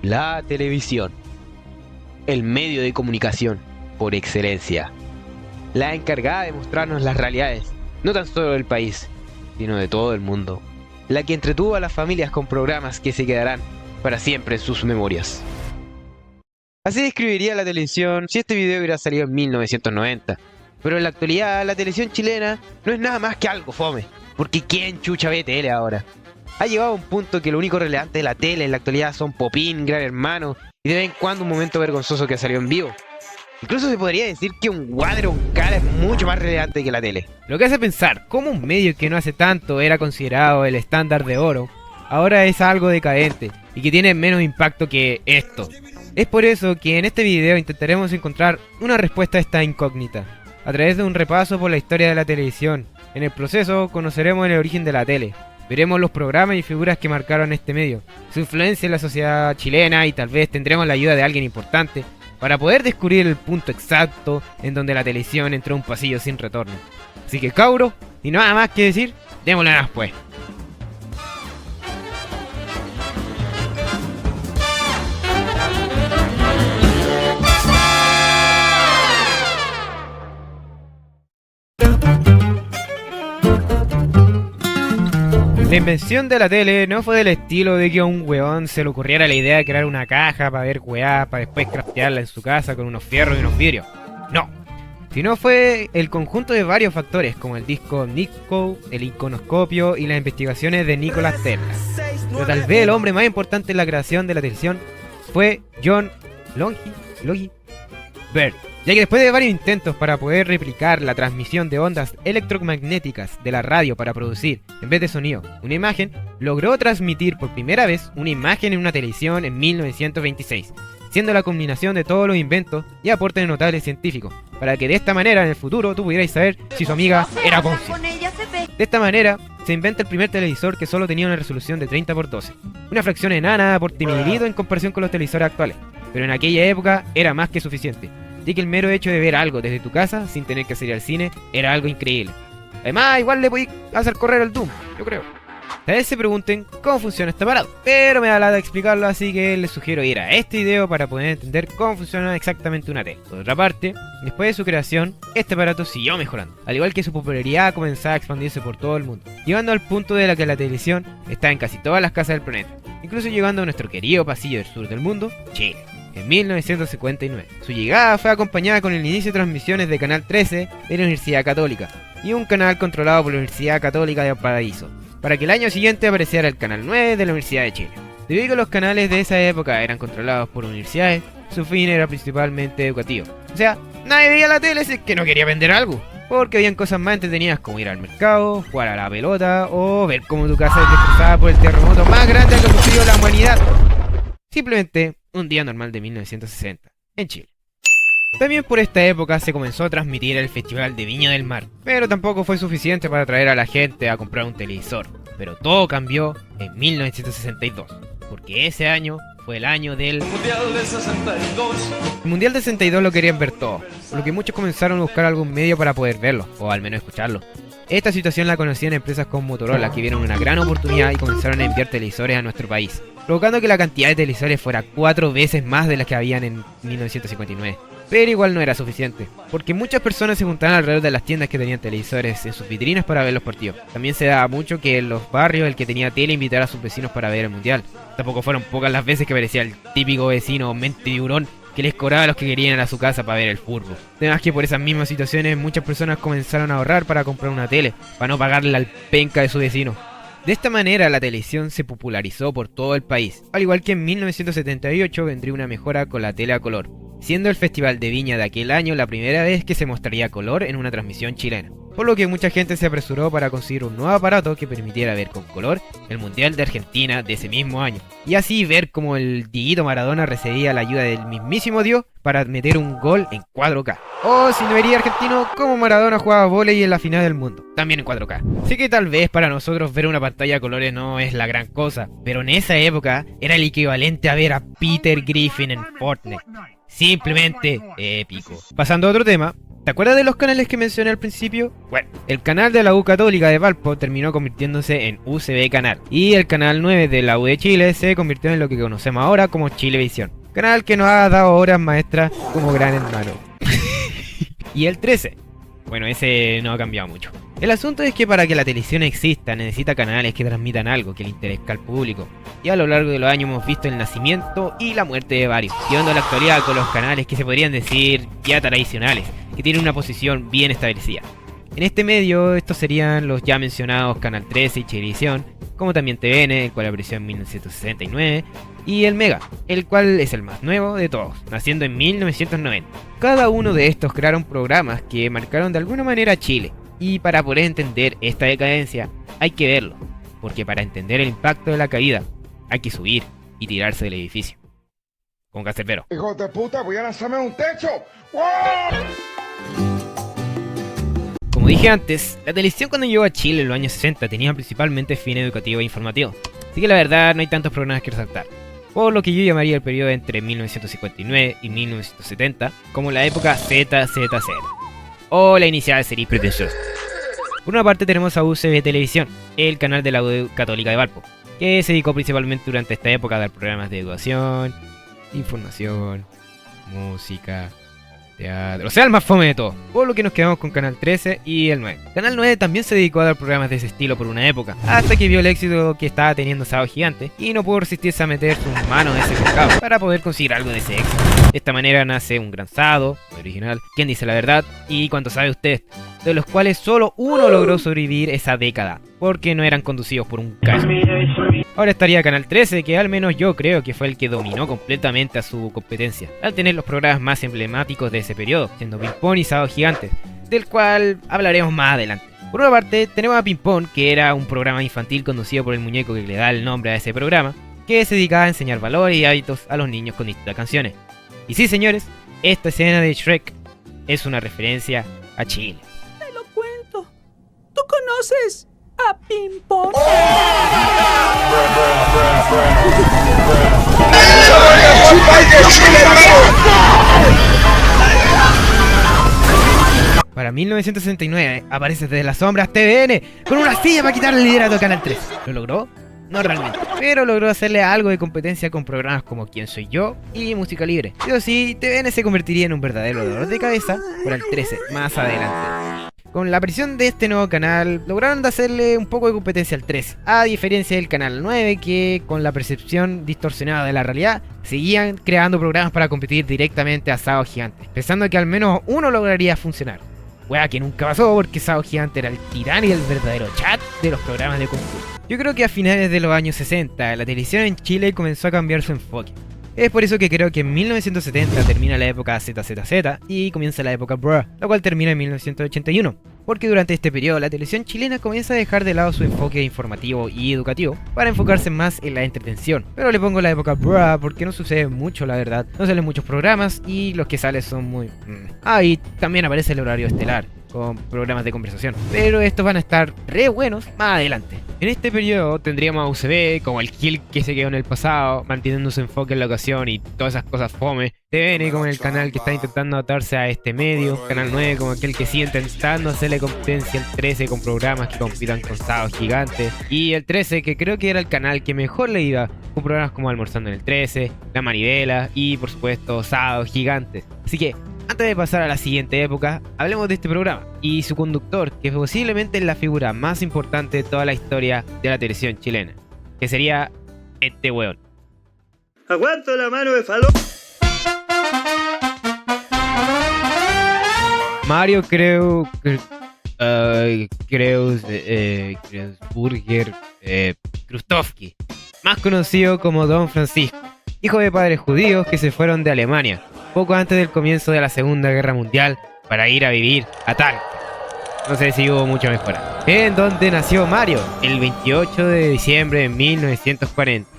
La televisión, el medio de comunicación por excelencia, la encargada de mostrarnos las realidades, no tan solo del país, sino de todo el mundo, la que entretuvo a las familias con programas que se quedarán para siempre en sus memorias. Así describiría la televisión si este video hubiera salido en 1990, pero en la actualidad la televisión chilena no es nada más que algo fome, porque ¿quién chucha ve tele ahora? Ha llegado a un punto que lo único relevante de la tele en la actualidad son Popín, Gran Hermano y de vez en cuando un momento vergonzoso que salió en vivo. Incluso se podría decir que un Guadro o un Cara es mucho más relevante que la tele. Lo que hace pensar cómo un medio que no hace tanto era considerado el estándar de oro, ahora es algo decadente y que tiene menos impacto que esto. Es por eso que en este video intentaremos encontrar una respuesta a esta incógnita, a través de un repaso por la historia de la televisión. En el proceso conoceremos el origen de la tele. Veremos los programas y figuras que marcaron este medio, su influencia en la sociedad chilena y tal vez tendremos la ayuda de alguien importante para poder descubrir el punto exacto en donde la televisión entró a un pasillo sin retorno. Así que cabros, y nada más que decir, démosle nada pues. La invención de la tele no fue del estilo de que a un weón se le ocurriera la idea de crear una caja para ver weá, para después craftearla en su casa con unos fierros y unos vidrios. No, sino fue el conjunto de varios factores como el disco Nico, el iconoscopio y las investigaciones de Nikola Tesla. Pero tal vez el hombre más importante en la creación de la televisión fue John Logie Baird, ya que después de varios intentos para poder replicar la transmisión de ondas electromagnéticas de la radio para producir, en vez de sonido, una imagen, logró transmitir por primera vez una imagen en una televisión en 1926, siendo la combinación de todos los inventos y aportes notables científicos, para que de esta manera en el futuro tú pudierais saber si su amiga era Ponzi. De esta manera, se inventa el primer televisor que solo tenía una resolución de 30x12, una fracción enana por mililitro en comparación con los televisores actuales, pero en aquella época era más que suficiente, ya que el mero hecho de ver algo desde tu casa sin tener que salir al cine era algo increíble. Además, igual le podéis hacer correr al Doom, yo creo. Tal vez se pregunten cómo funciona este aparato, pero me da lata explicarlo, así que les sugiero ir a este video para poder entender cómo funciona exactamente una tele. Por otra parte, después de su creación, este aparato siguió mejorando, al igual que su popularidad comenzaba a expandirse por todo el mundo, llegando al punto de la que la televisión está en casi todas las casas del planeta, incluso llegando a nuestro querido pasillo del sur del mundo, Chile. En 1959. Su llegada fue acompañada con el inicio de transmisiones de Canal 13 de la Universidad Católica y un canal controlado por la Universidad Católica de Valparaíso, para que el año siguiente apareciera el Canal 9 de la Universidad de Chile. Debido a que los canales de esa época eran controlados por universidades, su fin era principalmente educativo. O sea, nadie veía la tele si es que no quería vender algo, porque habían cosas más entretenidas como ir al mercado, jugar a la pelota o ver cómo tu casa es destrozada por el terremoto más grande que ha sufrido la humanidad. Simplemente un día normal de 1960, en Chile. También por esta época se comenzó a transmitir el Festival de Viña del Mar, pero tampoco fue suficiente para atraer a la gente a comprar un televisor. Pero todo cambió en 1962, porque ese año fue el año del Mundial del 62. El Mundial del 62 lo querían ver todo, por lo que muchos comenzaron a buscar algún medio para poder verlo, o al menos escucharlo. Esta situación la conocían empresas como Motorola, que vieron una gran oportunidad y comenzaron a enviar televisores a nuestro país, provocando que la cantidad de televisores fuera 4 veces más de las que habían en 1959. Pero igual no era suficiente, porque muchas personas se juntaban alrededor de las tiendas que tenían televisores en sus vitrinas para ver los partidos. También se daba mucho que en los barrios el que tenía tele invitara a sus vecinos para ver el mundial. Tampoco fueron pocas las veces que aparecía el típico vecino mente tiburón que les cobraba a los que querían ir a su casa para ver el fútbol. Además que por esas mismas situaciones muchas personas comenzaron a ahorrar para comprar una tele, para no pagarle al penca de su vecino. De esta manera la televisión se popularizó por todo el país, al igual que en 1978 vendría una mejora con la tele a color, siendo el Festival de Viña de aquel año la primera vez que se mostraría color en una transmisión chilena, por lo que mucha gente se apresuró para conseguir un nuevo aparato que permitiera ver con color el Mundial de Argentina de ese mismo año, y así ver cómo el Dieguito Maradona recibía la ayuda del mismísimo Dios para meter un gol en 4K. O si no vería argentino, como Maradona jugaba vóley en la final del mundo, también en 4K. Así que tal vez para nosotros ver una pantalla a colores no es la gran cosa, pero en esa época era el equivalente a ver a Peter Griffin en Fortnite. Simplemente épico. Pasando a otro tema, ¿Te acuerdas de los canales que mencioné al principio? Bueno, el canal de la U Católica de Valpo terminó convirtiéndose en UCB Canal, y el canal 9 de la U de Chile se convirtió en lo que conocemos ahora como Chilevisión, canal que nos ha dado horas maestras como Gran Hermano. Y el 13, bueno, ese no ha cambiado mucho. El asunto es que para que la televisión exista necesita canales que transmitan algo que le interese al público, y a lo largo de los años hemos visto el nacimiento y la muerte de varios, llegando a la actualidad con los canales que se podrían decir ya tradicionales, que tienen una posición bien establecida. En este medio estos serían los ya mencionados Canal 13 y Chilevisión, como también TVN, el cual apareció en 1969, y el Mega, el cual es el más nuevo de todos, naciendo en 1990. Cada uno de estos crearon programas que marcaron de alguna manera a Chile, y para poder entender esta decadencia hay que verlo, porque para entender el impacto de la caída hay que subir y tirarse del edificio. Con Cancerbero. ¡Hijos de puta, voy a lanzarme a un techo! ¡Wow! Como dije antes, la televisión cuando llegó a Chile en los años 60 tenía principalmente fin educativo e informativo, así que la verdad no hay tantos programas que resaltar, por lo que yo llamaría el periodo entre 1959 y 1970 como la época ZZZ, o la inicial serie pretenciosa. Por una parte tenemos a UCB Televisión, el canal de la U Católica de Valpo, que se dedicó principalmente durante esta época a dar programas de educación, información, música, teatro, o sea, el más fome de todo, por lo que nos quedamos con Canal 13 y el 9. Canal 9 también se dedicó a dar programas de ese estilo por una época, hasta que vio el éxito que estaba teniendo Sábado Gigante y no pudo resistirse a meter sus manos en ese mercado para poder conseguir algo de ese éxito. De esta manera nace un gran Sábado, original, Quién dice la verdad y Cuánto sabe usted, de los cuales solo uno logró sobrevivir esa década, porque no eran conducidos por un caso. Ahora estaría Canal 13, que al menos yo creo que fue el que dominó completamente a su competencia, al tener los programas más emblemáticos de ese periodo, siendo Ping Pong y Sábado Gigante, del cual hablaremos más adelante. Por una parte, tenemos a Ping Pong, que era un programa infantil conducido por el muñeco que le da el nombre a ese programa, que se dedicaba a enseñar valores y hábitos a los niños con distintas canciones. Y sí, señores, esta escena de Shrek es una referencia a Chile. Te lo cuento. ¿Tú conoces a Ping Pong? Para 1969 aparece desde las sombras TVN con una silla para quitarle el liderato a Canal 3. ¿Lo logró? No realmente, pero logró hacerle algo de competencia con programas como Quién soy yo y Música Libre. Pero sí, TVN se convertiría en un verdadero dolor de cabeza para el 13 más adelante. Con la aparición de este nuevo canal, lograron hacerle un poco de competencia al 13, a diferencia del canal 9 que, con la percepción distorsionada de la realidad, seguían creando programas para competir directamente a Sábado Gigante, pensando que al menos uno lograría funcionar. Wea que nunca pasó porque Sábado Gigante era el tirán y el verdadero chat de los programas de concurso. Yo creo que a finales de los años 60, la televisión en Chile comenzó a cambiar su enfoque. Es por eso que creo que en 1970 termina la época ZZZ y comienza la época Bruh, la cual termina en 1981. Porque durante este periodo la televisión chilena comienza a dejar de lado su enfoque informativo y educativo para enfocarse más en la entretención. Pero le pongo la época Bruh porque no sucede mucho, la verdad. No salen muchos programas y los que salen son muy... y también aparece el horario estelar, con programas de conversación. Pero estos van a estar re buenos más adelante. En este periodo tendríamos a UCB como el Kill que se quedó en el pasado, manteniendo su enfoque en la ocasión y todas esas cosas fome. TVN como el canal que está intentando adaptarse a este medio. Canal 9 como aquel que sigue intentando hacerle competencia al 13 con programas que compitan con Sábado Gigante. Y el 13 que creo que era el canal que mejor le iba, con programas como Almorzando en el 13, La Maribela y por supuesto Sábado Gigante. Así que antes de pasar a la siguiente época, hablemos de este programa y su conductor, que posiblemente es la figura más importante de toda la historia de la televisión chilena, que sería este weón. Aguanto la mano de Falón. Mario Kreuzburger Krustowski, más conocido como Don Francisco, hijo de padres judíos que se fueron de Alemania poco antes del comienzo de la Segunda Guerra Mundial para ir a vivir a Talca. No sé si hubo mucha mejora. En donde nació Mario, el 28 de diciembre de 1940.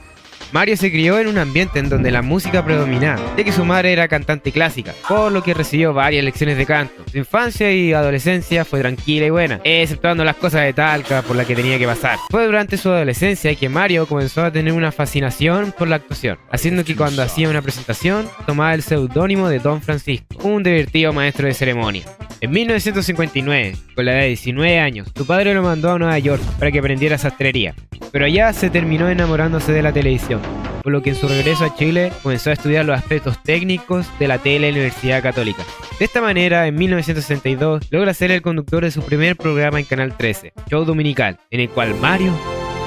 Mario se crió en un ambiente en donde la música predominaba, ya que su madre era cantante clásica, por lo que recibió varias lecciones de canto. Su infancia y adolescencia fue tranquila y buena, exceptuando las cosas de Talca por las que tenía que pasar. Fue durante su adolescencia que Mario comenzó a tener una fascinación por la actuación, haciendo que cuando hacía una presentación tomaba el seudónimo de Don Francisco, un divertido maestro de ceremonia. En 1959, con la edad de 19 años, su padre lo mandó a Nueva York para que aprendiera sastrería, pero allá se terminó enamorándose de la televisión, por lo que en su regreso a Chile comenzó a estudiar los aspectos técnicos de la tele en la Universidad Católica. De esta manera, en 1962, logra ser el conductor de su primer programa en Canal 13, Show Dominical, en el cual Mario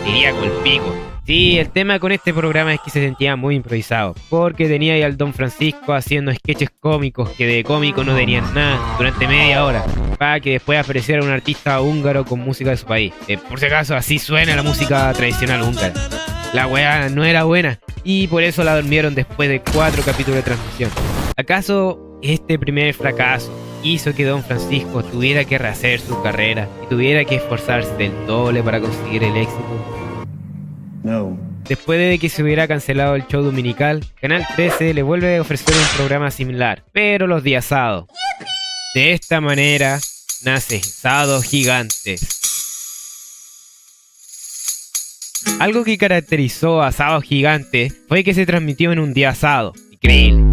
iría con el pico. Sí, el tema con este programa es que se sentía muy improvisado, porque tenía ahí al Don Francisco haciendo sketches cómicos que de cómico no tenían nada durante media hora, para que después apareciera un artista húngaro con música de su país. Por si acaso, así suena la música tradicional húngara. La weá no era buena, y por eso la durmieron después de 4 capítulos de transmisión. ¿Acaso este primer fracaso hizo que Don Francisco tuviera que rehacer su carrera y tuviera que esforzarse del doble para conseguir el éxito? No. Después de que se hubiera cancelado el show dominical, Canal 13 le vuelve a ofrecer un programa similar, pero los días sábados. De esta manera nace Sábados Gigantes. Algo que caracterizó a Sábados Gigantes fue que se transmitió en un día sábado, increíble,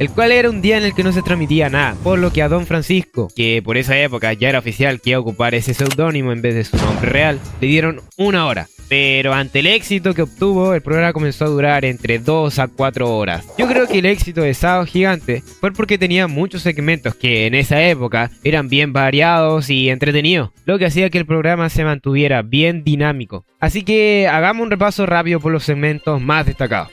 el cual era un día en el que no se transmitía nada, por lo que a Don Francisco, que por esa época ya era oficial que iba a ocupar ese seudónimo en vez de su nombre real, le dieron 1 hora. Pero ante el éxito que obtuvo, el programa comenzó a durar entre 2 a 4 horas. Yo creo que el éxito de Sábado Gigante fue porque tenía muchos segmentos que en esa época eran bien variados y entretenidos, lo que hacía que el programa se mantuviera bien dinámico. Así que hagamos un repaso rápido por los segmentos más destacados.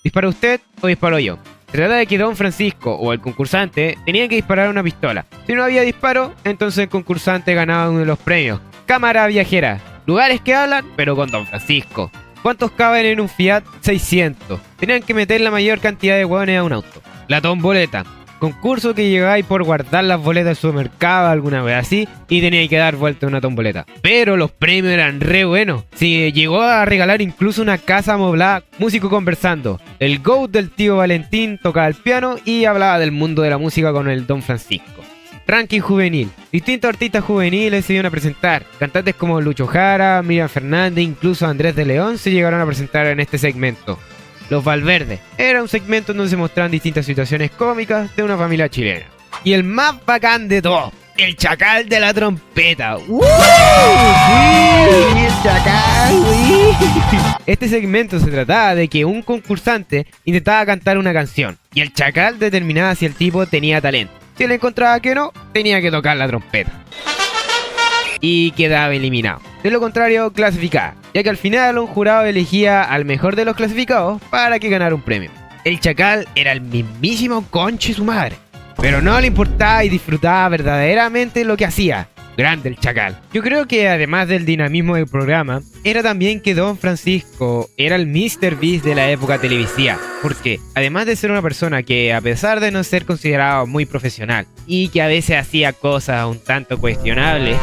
¿Dispara usted o disparo yo? Se trata de que Don Francisco o el concursante tenían que disparar una pistola. Si no había disparo, entonces el concursante ganaba uno de los premios. Cámara viajera. Lugares que hablan, pero con Don Francisco. ¿Cuántos caben en un Fiat 600? Tenían que meter la mayor cantidad de hueones a un auto. La tomboleta. Concurso que llegáis por guardar las boletas del supermercado, alguna vez así, y teníais que dar vuelta a una tomboleta. Pero los premios eran re buenos. Se llegó a regalar incluso una casa amoblada, músico conversando. El GOAT del tío Valentín tocaba el piano y hablaba del mundo de la música con el Don Francisco. Ranking juvenil. Distintos artistas juveniles se iban a presentar. Cantantes como Lucho Jara, Miriam Fernández, incluso Andrés de León se llegaron a presentar en este segmento. Los Valverde. Era un segmento donde se mostraban distintas situaciones cómicas de una familia chilena. Y el más bacán de todo, el Chacal de la trompeta. ¡Sí! ¡El Chacal! ¡Sí! Este segmento se trataba de que un concursante intentaba cantar una canción y el Chacal determinaba si el tipo tenía talento. Si él encontraba que no, tenía que tocar la trompeta. Y quedaba eliminado. De lo contrario, clasificaba, ya que al final un jurado elegía al mejor de los clasificados para que ganara un premio. El Chacal era el mismísimo conche su madre, pero no le importaba y disfrutaba verdaderamente lo que hacía. Grande el Chacal. Yo creo que además del dinamismo del programa, era también que Don Francisco era el Mr. Beast de la época televisiva. Porque además de ser una persona que, a pesar de no ser considerado muy profesional y que a veces hacía cosas un tanto cuestionables,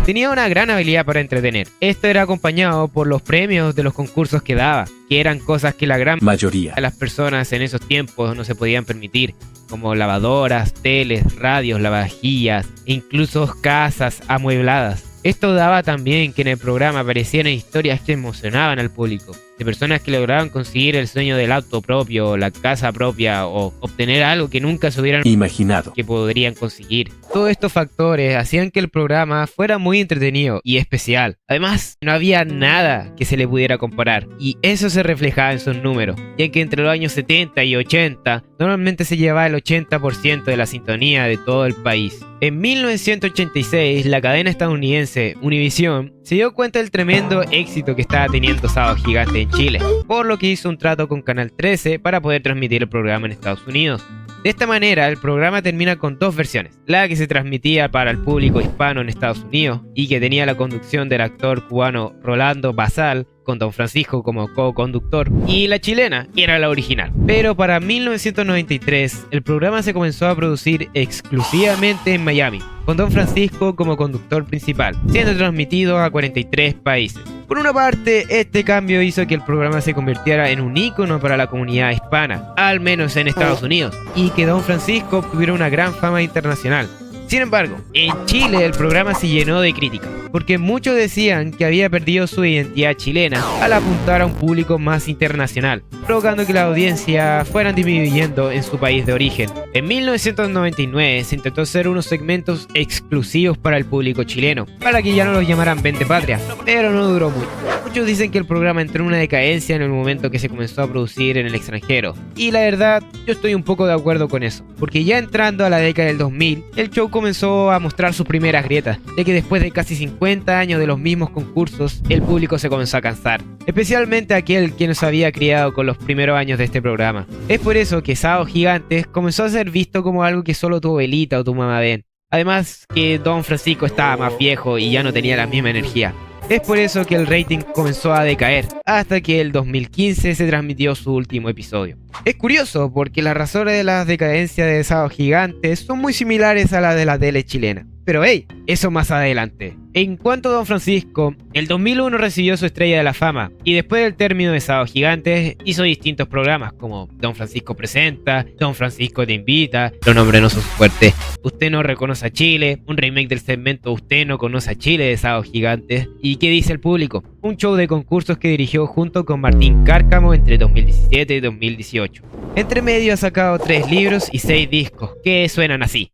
tenía una gran habilidad para entretener. Esto era acompañado por los premios de los concursos que daba, que eran cosas que la gran mayoría de las personas en esos tiempos no se podían permitir, como lavadoras, teles, radios, lavavajillas e incluso casas amuebladas. Esto daba también que en el programa aparecieran historias que emocionaban al público, de personas que lograban conseguir el sueño del auto propio, la casa propia o obtener algo que nunca se hubieran imaginado que podrían conseguir. Todos estos factores hacían que el programa fuera muy entretenido y especial. Además, no había nada que se le pudiera comparar y eso se reflejaba en sus números, ya que entre los años 70 y 80 normalmente se llevaba el 80% de la sintonía de todo el país. En 1986, la cadena estadounidense Univision se dio cuenta del tremendo éxito que estaba teniendo Sábado Gigante en Chile, por lo que hizo un trato con Canal 13 para poder transmitir el programa en Estados Unidos. De esta manera, el programa termina con 2 versiones, la que se transmitía para el público hispano en Estados Unidos y que tenía la conducción del actor cubano Rolando Basal, con Don Francisco como co-conductor, y la chilena, que era la original. Pero para 1993, el programa se comenzó a producir exclusivamente en Miami, con Don Francisco como conductor principal, siendo transmitido a 43 países. Por una parte, este cambio hizo que el programa se convirtiera en un ícono para la comunidad hispana, al menos en Estados Unidos, y que Don Francisco obtuviera una gran fama internacional. Sin embargo, en Chile el programa se llenó de críticas, porque muchos decían que había perdido su identidad chilena al apuntar a un público más internacional, provocando que la audiencia fueran disminuyendo en su país de origen. En 1999 se intentó hacer unos segmentos exclusivos para el público chileno, para que ya no los llamaran Ventepatria, pero no duró mucho. Muchos dicen que el programa entró en una decadencia en el momento que se comenzó a producir en el extranjero, y la verdad, yo estoy un poco de acuerdo con eso, porque ya entrando a la década del 2000, el show comenzó a mostrar sus primeras grietas, ya que después de casi 50 años de los mismos concursos, el público se comenzó a cansar, especialmente aquel que nos había criado con los primeros años de este programa. Es por eso que Sábados Gigantes comenzó a ser visto como algo que solo tu abuelita o tu mamá ven. Además que Don Francisco estaba más viejo y ya no tenía la misma energía. Es por eso que el rating comenzó a decaer, hasta que el 2015 se transmitió su último episodio. Es curioso porque las razones de la decadencia de Sábados Gigantes son muy similares a las de la tele chilena. Pero hey, eso más adelante. En cuanto a Don Francisco, el 2001 recibió su estrella de la fama y después del término de Sábados Gigantes hizo distintos programas como Don Francisco Presenta, Don Francisco Te Invita, Los Nombres No Son Fuertes, Usted No Reconoce a Chile, un remake del segmento Usted No Conoce a Chile de Sábados Gigantes. ¿Y qué dice el público? Un show de concursos que dirigió junto con Martín Cárcamo entre 2017 y 2018. Entre medio ha sacado 3 libros y 6 discos que suenan así.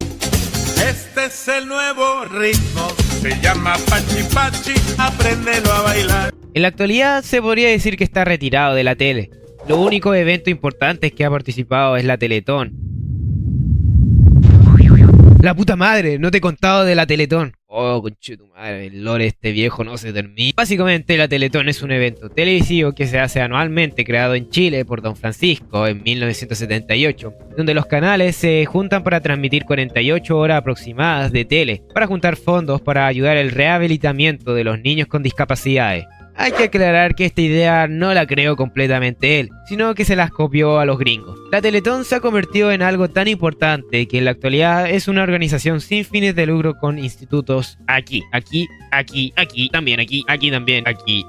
Este es el nuevo ritmo, se llama Pachi Pachi, apréndelo a bailar. En la actualidad se podría decir que está retirado de la tele. Lo único evento importante que ha participado es la Teletón. La puta madre, no te he contado de la Teletón. Oh, conchetumadre, el lore este viejo no se termina. Básicamente la Teletón es un evento televisivo que se hace anualmente, creado en Chile por Don Francisco en 1978, donde los canales se juntan para transmitir 48 horas aproximadas de tele, para juntar fondos para ayudar al rehabilitamiento de los niños con discapacidades. Hay que aclarar que esta idea no la creó completamente él, sino que se las copió a los gringos. La Teletón se ha convertido en algo tan importante que en la actualidad es una organización sin fines de lucro con institutos aquí, también aquí, también, aquí, también aquí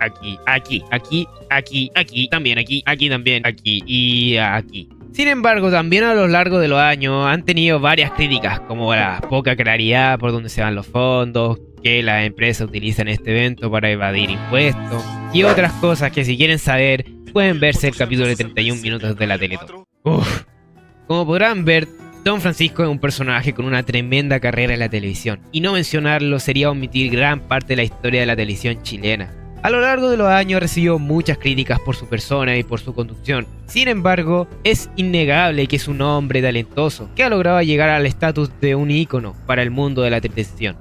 también, aquí y aquí. Sin embargo, también a lo largo de los años han tenido varias críticas, como la poca claridad por dónde se van los fondos, que las empresas utilizan este evento para evadir impuestos y otras cosas que si quieren saber pueden verse el capítulo de 31 minutos de la Teletón. Como podrán ver, Don Francisco es un personaje con una tremenda carrera en la televisión y no mencionarlo sería omitir gran parte de la historia de la televisión chilena. A lo largo de los años recibió muchas críticas por su persona y por su conducción. Sin embargo, es innegable que es un hombre talentoso que ha logrado llegar al estatus de un ícono para el mundo de la televisión.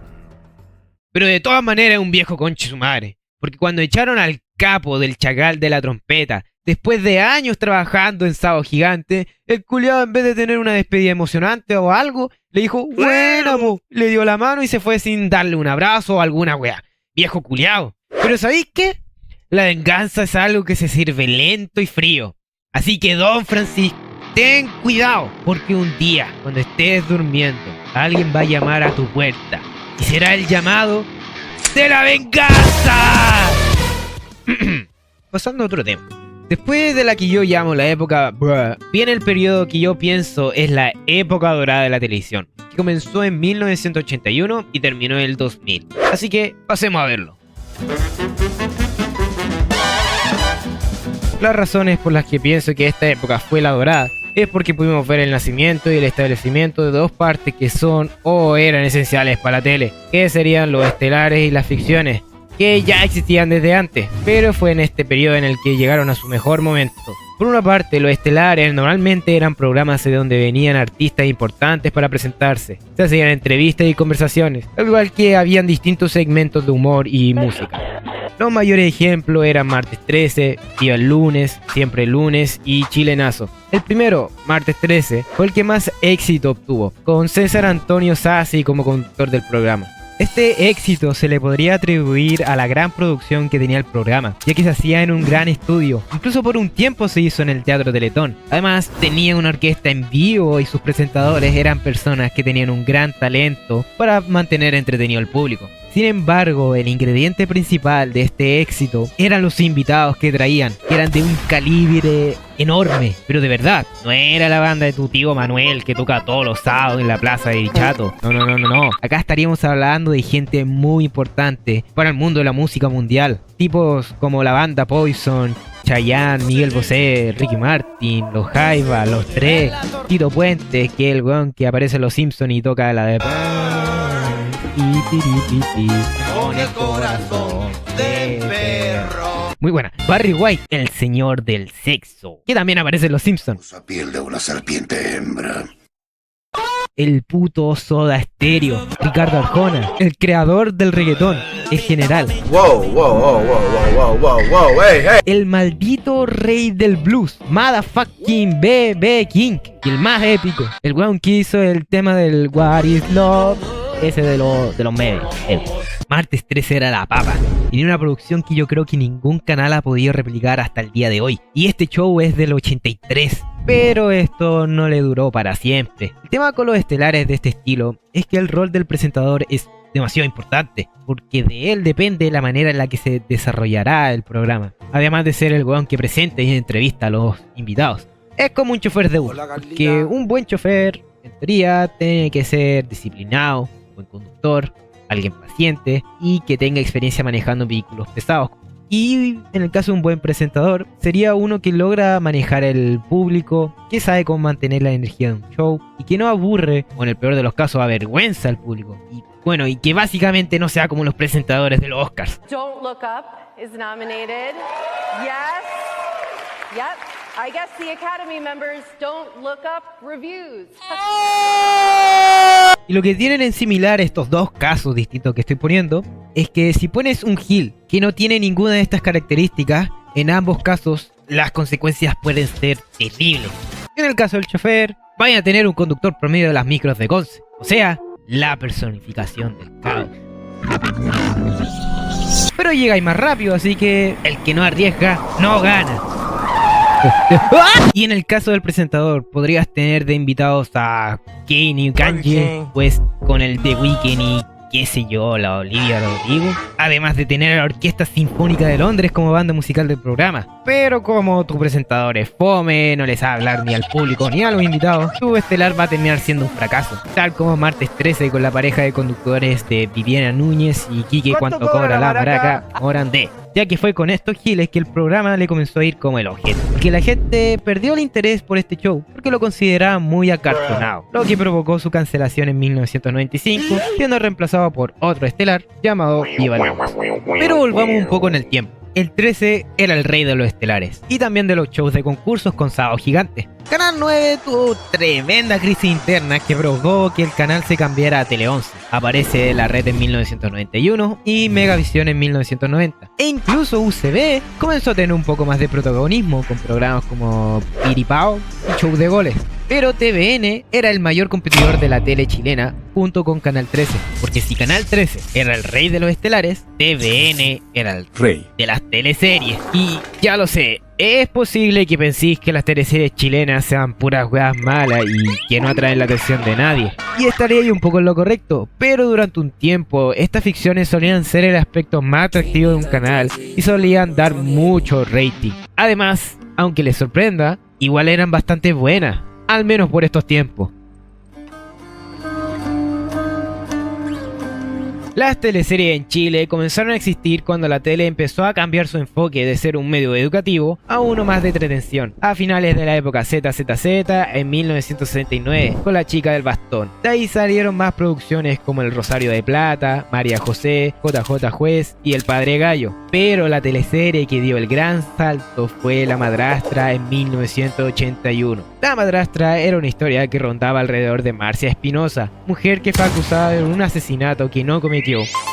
Pero de todas maneras es un viejo conche su madre, porque cuando echaron al capo del Chacal de la Trompeta, después de años trabajando en Sábado Gigante, el culiado en vez de tener una despedida emocionante o algo, le dijo, bueno, po, le dio la mano y se fue sin darle un abrazo o alguna wea. Viejo culiado. Pero ¿sabéis qué? La venganza es algo que se sirve lento y frío. Así que Don Francisco, ten cuidado, porque un día, cuando estés durmiendo, alguien va a llamar a tu puerta. Y será el llamado de la venganza. Pasando a otro tema. Después de la que yo llamo la época bruh, viene el periodo que yo pienso es la época dorada de la televisión, que comenzó en 1981 y terminó en el 2000. Así que pasemos a verlo. Las razones por las que pienso que esta época fue la dorada es porque pudimos ver el nacimiento y el establecimiento de dos partes que son o eran esenciales para la tele, que serían los estelares y las ficciones, que ya existían desde antes, pero fue en este periodo en el que llegaron a su mejor momento. Por una parte, los estelares normalmente eran programas de donde venían artistas importantes para presentarse, se hacían entrevistas y conversaciones, al igual que habían distintos segmentos de humor y música. Los mayores ejemplos eran Martes 13, Viva el Lunes, Siempre el Lunes y Chilenazo. El primero, Martes 13, fue el que más éxito obtuvo, con César Antonio Sassi como conductor del programa. Este éxito se le podría atribuir a la gran producción que tenía el programa, ya que se hacía en un gran estudio, incluso por un tiempo se hizo en el Teatro Teletón. Además, tenía una orquesta en vivo y sus presentadores eran personas que tenían un gran talento para mantener entretenido al público. Sin embargo, el ingrediente principal de este éxito eran los invitados que traían, que eran de un calibre enorme, pero de verdad, no era la banda de tu tío Manuel que toca todos los sábados en la plaza de Dichato. No. Acá estaríamos hablando de gente muy importante para el mundo de la música mundial. Tipos como la banda Poison, Chayanne, Miguel Bosé, Ricky Martin, los Jaiba, los Tres, Tito Puente, que es el weón que aparece en Los Simpsons y toca la de... Con el corazón de perro. Muy buena. Barry White, el señor del sexo, que también aparece en Los Simpsons. La piel de una serpiente hembra. El puto Soda Stereo, Ricardo Arjona, el creador del reggaetón, el general. Wow, hey. El maldito rey del blues, motherfucking B.B. King. Y el más épico, el weón que hizo el tema del What is Love, ese de los memes. Martes 13 era la papa. Tenía una producción que yo creo que ningún canal ha podido replicar hasta el día de hoy. Y este show es del 83. Pero esto no le duró para siempre. El tema con los estelares de este estilo es que el rol del presentador es demasiado importante, porque de él depende la manera en la que se desarrollará el programa, además de ser el weón que presenta y entrevista a los invitados. Es como un chofer de Uber, porque un buen chofer, en teoría, tiene que ser disciplinado, un buen conductor, alguien paciente y que tenga experiencia manejando vehículos pesados. Y en el caso de un buen presentador, sería uno que logra manejar el público, que sabe cómo mantener la energía de un show y que no aburre, o en el peor de los casos avergüenza al público. Y bueno, y que básicamente no sea como los presentadores de los Oscars. Don't Look Up is nominated. Yes. Yep. I guess the Academy members don't look up reviews. Y lo que tienen en similar estos dos casos distintos que estoy poniendo es que si pones un Gil que no tiene ninguna de estas características, en ambos casos las consecuencias pueden ser terribles. En el caso del chofer, vayan a tener un conductor promedio de las micros de Conce, o sea, la personificación del caos. Pero llegáis más rápido, así que el que no arriesga no gana. Y en el caso del presentador, podrías tener de invitados a Kanye y Kanye, pues con el The Weeknd y qué sé yo, la Olivia Rodrigo, además de tener a la Orquesta Sinfónica de Londres como banda musical del programa. Pero como tu presentador es fome, no les sabe hablar ni al público ni a los invitados, tu estelar va a terminar siendo un fracaso, tal como Martes 13 con la pareja de conductores de Viviana Núñez y Quique Cuánto Cobra la Maraca Morandé, ya que fue con estos giles que el programa le comenzó a ir como el objeto, porque la gente perdió el interés por este show porque lo consideraba muy acartonado, lo que provocó su cancelación en 1995, siendo reemplazado por otro estelar llamado Viva el Box. Pero volvamos un poco en el tiempo. El 13 era el rey de los estelares y también de los shows de concursos con sábado gigante. Canal 9 tuvo tremenda crisis interna que provocó que el canal se cambiara a Tele 11. Aparece la red en 1991 y Megavisión en 1990. E incluso UCB comenzó a tener un poco más de protagonismo con programas como Piripao y Show de Goles. Pero TVN era el mayor competidor de la tele chilena junto con Canal 13. Porque si Canal 13 era el rey de los estelares, TVN era el rey de las teleseries. Y ya lo sé, es posible que penséis que las teleseries chilenas sean puras weas malas y que no atraen la atención de nadie. Y estaría ahí un poco en lo correcto, pero durante un tiempo estas ficciones solían ser el aspecto más atractivo de un canal y solían dar mucho rating. Además, aunque les sorprenda, igual eran bastante buenas, al menos por estos tiempos. Las teleseries en Chile comenzaron a existir cuando la tele empezó a cambiar su enfoque de ser un medio educativo a uno más de entretención, a finales de la época ZZZ en 1969 con La Chica del Bastón. De ahí salieron más producciones como El Rosario de Plata, María José, JJ Juez y El Padre Gallo. Pero la teleserie que dio el gran salto fue La Madrastra en 1981. La Madrastra era una historia que rondaba alrededor de Marcia Espinosa, mujer que fue acusada de un asesinato que no cometió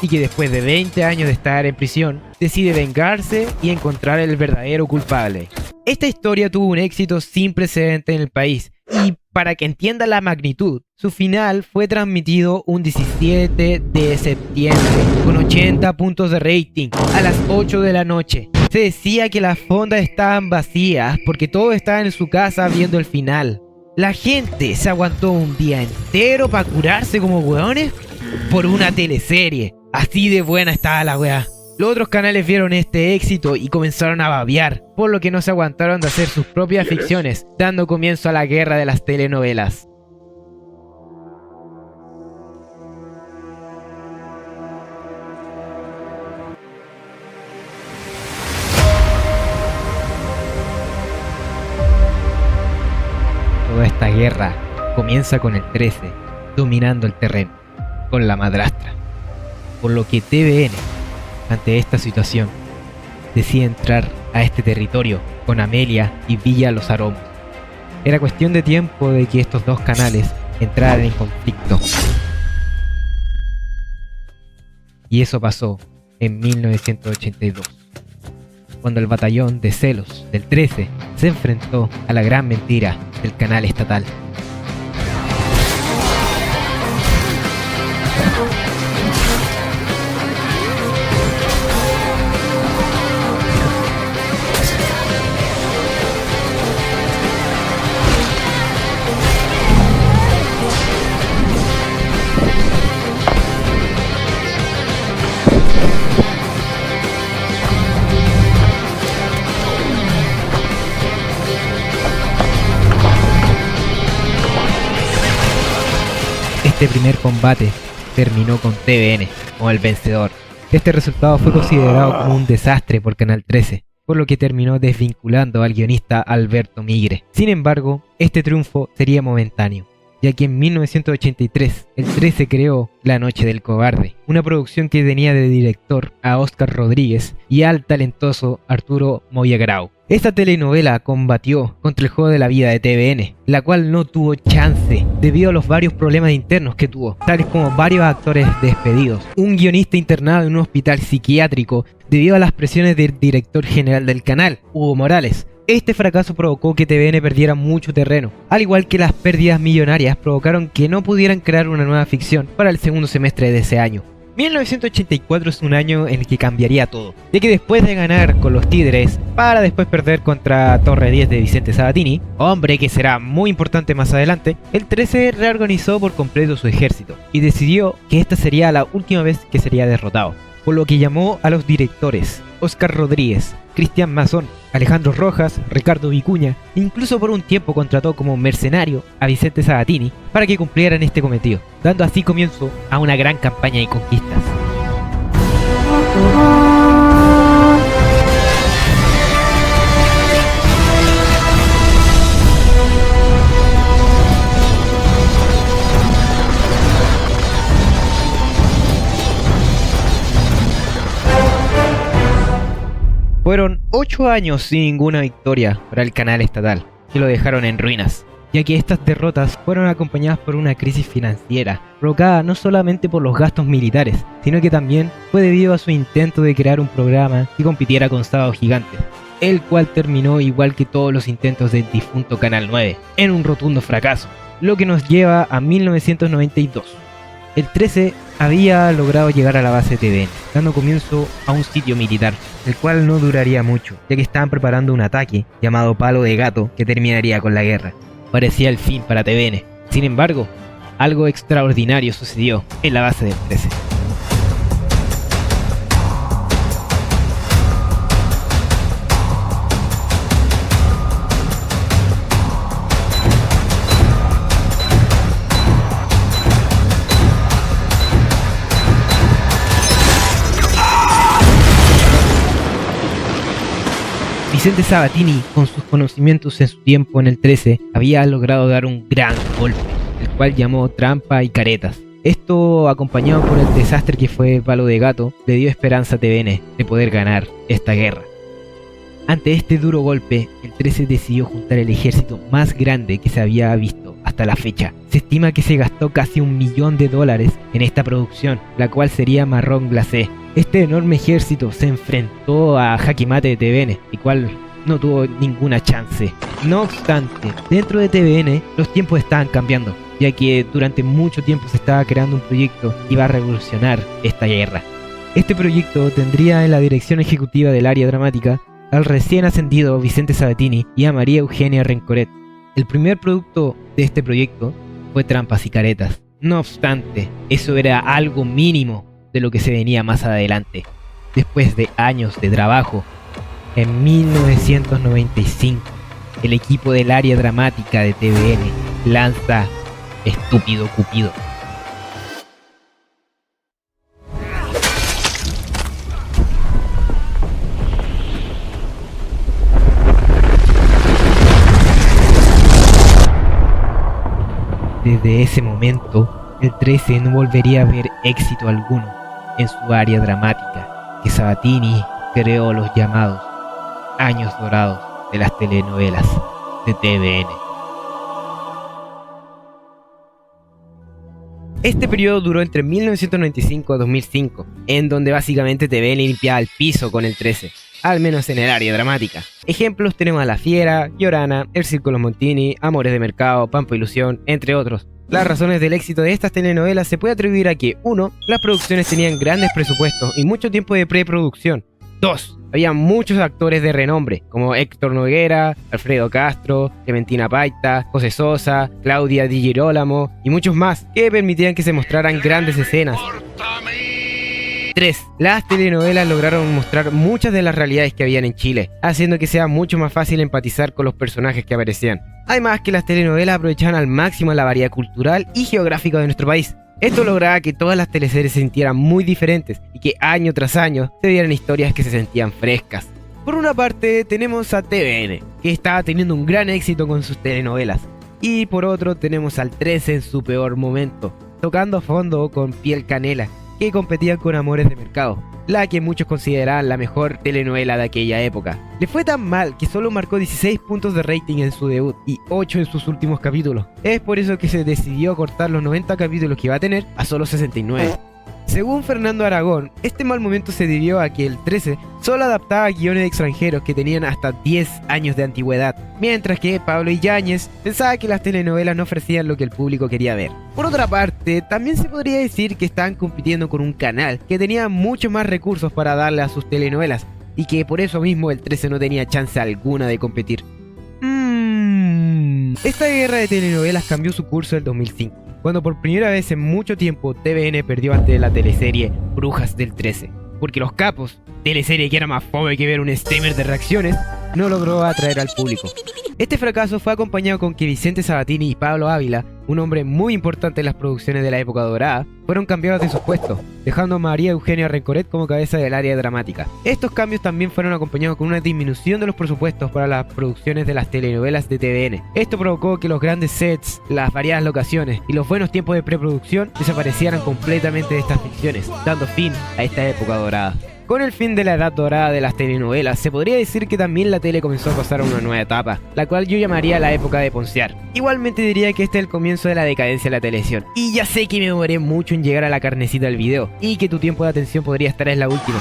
y que después de 20 años de estar en prisión decide vengarse y encontrar el verdadero culpable. Esta historia tuvo un éxito sin precedente en el país y para que entiendan la magnitud, su final fue transmitido un 17 de septiembre con 80 puntos de rating a las 8 de la noche. Se decía que las fondas estaban vacías porque todos estaban en su casa viendo el final. La gente se aguantó un día entero para curarse como hueones por una teleserie. Así de buena estaba la weá. Los otros canales vieron este éxito y comenzaron a babear, por lo que no se aguantaron de hacer sus propias ficciones, dando comienzo a la guerra de las telenovelas. Toda esta guerra comienza con el 13 dominando el terreno, con la madrastra, por lo que TVN, ante esta situación, decide entrar a este territorio con Amelia y Villa Los Aromos. Era cuestión de tiempo de que estos dos canales entraran en conflicto. Y eso pasó en 1982, cuando el batallón de celos del 13 se enfrentó a la gran mentira del canal estatal. Este primer combate terminó con TVN como el vencedor. Este resultado fue considerado como un desastre por Canal 13, por lo que terminó desvinculando al guionista Alberto Migre. Sin embargo, este triunfo sería momentáneo, ya que en 1983 el 13 creó La Noche del Cobarde, una producción que tenía de director a Óscar Rodríguez y al talentoso Arturo Moyagrao. Esta telenovela combatió contra el juego de la vida de TVN, la cual no tuvo chance debido a los varios problemas internos que tuvo, tales como varios actores despedidos, un guionista internado en un hospital psiquiátrico debido a las presiones del director general del canal, Hugo Morales. Este fracaso provocó que TVN perdiera mucho terreno, al igual que las pérdidas millonarias provocaron que no pudieran crear una nueva ficción para el segundo semestre de ese año. 1984 es un año en el que cambiaría todo, ya que después de ganar con los Tigres, para después perder contra Torre 10 de Vicente Sabatini, hombre que será muy importante más adelante, el 13 reorganizó por completo su ejército y decidió que esta sería la última vez que sería derrotado, por lo que llamó a los directores Óscar Rodríguez, Cristian Mazón, Alejandro Rojas, Ricardo Vicuña, incluso por un tiempo contrató como mercenario a Vicente Sabatini para que cumplieran este cometido, dando así comienzo a una gran campaña de conquistas. Fueron 8 años sin ninguna victoria para el canal estatal, que lo dejaron en ruinas, ya que estas derrotas fueron acompañadas por una crisis financiera, provocada no solamente por los gastos militares, sino que también fue debido a su intento de crear un programa que compitiera con Sábado Gigante, el cual terminó igual que todos los intentos del difunto Canal 9, en un rotundo fracaso, lo que nos lleva a 1992. El 13 había logrado llegar a la base de TVN, dando comienzo a un sitio militar, el cual no duraría mucho, ya que estaban preparando un ataque llamado Palo de Gato que terminaría con la guerra. Parecía el fin para TVN. Sin embargo, algo extraordinario sucedió en la base del 13. Vicente Sabatini, con sus conocimientos en su tiempo en el 13, había logrado dar un gran golpe, el cual llamó Trampa y Caretas. Esto, acompañado por el desastre que fue Palo de Gato, le dio esperanza a TVN de poder ganar esta guerra. Ante este duro golpe, el 13 decidió juntar el ejército más grande que se había visto hasta la fecha. Se estima que se gastó casi $1 millón en esta producción, la cual sería Marrón Glacé. Este enorme ejército se enfrentó a Jaque Mate de TVN, el cual no tuvo ninguna chance. No obstante, dentro de TVN los tiempos estaban cambiando, ya que durante mucho tiempo se estaba creando un proyecto que iba a revolucionar esta guerra. Este proyecto tendría en la dirección ejecutiva del área dramática al recién ascendido Vicente Sabatini y a María Eugenia Rencoret. El primer producto de este proyecto fue Trampas y Caretas. No obstante, eso era algo mínimo de lo que se venía más adelante. Después de años de trabajo, en 1995, el equipo del área dramática de TVN lanza Estúpido Cupido. Desde ese momento, el 13 no volvería a ver éxito alguno en su área dramática, que Sabatini creó los llamados años dorados de las telenovelas de TVN. Este periodo duró entre 1995 a 2005, en donde básicamente TVN limpiaba el piso con el 13, al menos en el área dramática. Ejemplos tenemos a La Fiera, Llorana, El Circo Los Montini, Amores de Mercado, Pampa Ilusión, entre otros. Las razones del éxito de estas telenovelas se puede atribuir a que 1. Las producciones tenían grandes presupuestos y mucho tiempo de preproducción. 2. Había muchos actores de renombre, como Héctor Noguera, Alfredo Castro, Clementina Paita, José Sosa, Claudia Di Girolamo y muchos más, que permitían que se mostraran grandes escenas. 3. Las telenovelas lograron mostrar muchas de las realidades que habían en Chile, haciendo que sea mucho más fácil empatizar con los personajes que aparecían. Además que las telenovelas aprovechaban al máximo la variedad cultural y geográfica de nuestro país. Esto lograba que todas las teleseries se sintieran muy diferentes y que año tras año se dieran historias que se sentían frescas. Por una parte tenemos a TVN, que estaba teniendo un gran éxito con sus telenovelas, y por otro tenemos al 13 en su peor momento, tocando a fondo con Piel Canela, que competían con Amores de Mercado, la que muchos consideraban la mejor telenovela de aquella época. Le fue tan mal que solo marcó 16 puntos de rating en su debut y 8 en sus últimos capítulos. Es por eso que se decidió cortar los 90 capítulos que iba a tener a solo 69. Según Fernando Aragón, este mal momento se debió a que el 13 solo adaptaba guiones extranjeros que tenían hasta 10 años de antigüedad, mientras que Pablo Yáñez pensaba que las telenovelas no ofrecían lo que el público quería ver. Por otra parte, también se podría decir que estaban compitiendo con un canal que tenía muchos más recursos para darle a sus telenovelas, y que por eso mismo el 13 no tenía chance alguna de competir. Esta guerra de telenovelas cambió su curso en 2005. Cuando por primera vez en mucho tiempo TVN perdió ante la teleserie Brujas del 13, porque Los Capos, teleserie que era más fome que ver un streamer de reacciones, no logró atraer al público. Este fracaso fue acompañado con que Vicente Sabatini y Pablo Ávila, un hombre muy importante en las producciones de la época dorada, fueron cambiados de sus puestos, dejando a María Eugenia Rencoret como cabeza del área dramática. Estos cambios también fueron acompañados con una disminución de los presupuestos para las producciones de las telenovelas de TVN. Esto provocó que los grandes sets, las variadas locaciones y los buenos tiempos de preproducción desaparecieran completamente de estas ficciones, dando fin a esta época dorada. Con el fin de la edad dorada de las telenovelas, se podría decir que también la tele comenzó a pasar a una nueva etapa, la cual yo llamaría la época de poncear. Igualmente diría que este es el comienzo de la decadencia de la televisión. Y ya sé que me demoré mucho en llegar a la carnecita del video, y que tu tiempo de atención podría estar en la última.